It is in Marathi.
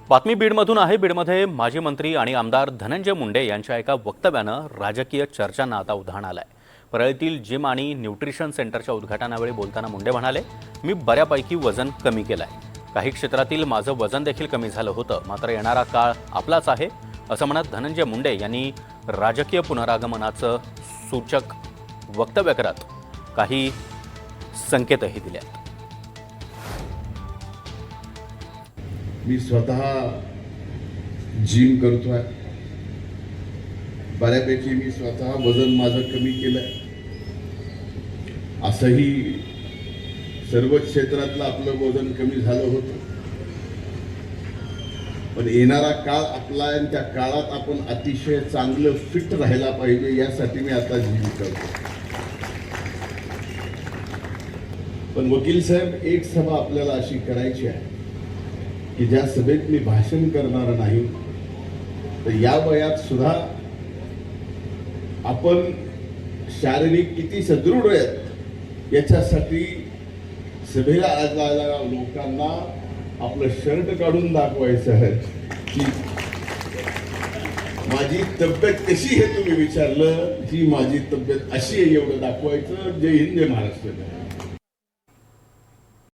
बातमी बीडमधून आहे। बीडमध्ये माजी मंत्री आणि आमदार धनंजय मुंडे यांच्या एका वक्तव्यानं राजकीय चर्चांना आता उधाण आलंय। परळीतील जिम आणि न्यूट्रिशन सेंटरच्या उद्घाटनावेळी बोलताना मुंडे म्हणाले, मी बऱ्यापैकी वजन कमी केलंय। काही क्षेत्रातील माझं वजन देखील कमी झालं होतं, मात्र येणारा काळ आपलाच आहे असं म्हणत धनंजय मुंडे यांनी राजकीय पुनरागमनाचं सूचक वक्तव्य करत काही संकेतही दिले आहेत। मी स्वतः जिम करतोय, बऱ्यापैकी मी स्वतः वजन माझं कमी केलंय। असंही सर्व क्षेत्रातलं आपलं वजन कमी झालं होतं, पण येणारा काळ आपला आहे आणि त्या काळात आपण अतिशय चांगलं फिट राहायला पाहिजे, यासाठी मी आता जिम करतो। पण वकील साहेब, एक सभा आपल्याला अशी करायची आहे की ज्या सभेत मी भाषण करणार नाही, तर या वयात सुद्धा आपण शारीरिक किती सदृढ आहेत याच्यासाठी सभेला आलेल्या लोकांना आपलं शर्ट काढून दाखवायचं आहे की माझी तब्येत कशी हे तुम्ही विचारलं, ही माझी तब्येत अशी आहे एवढं दाखवायचं। जय हिंद, जय महाराष्ट्र।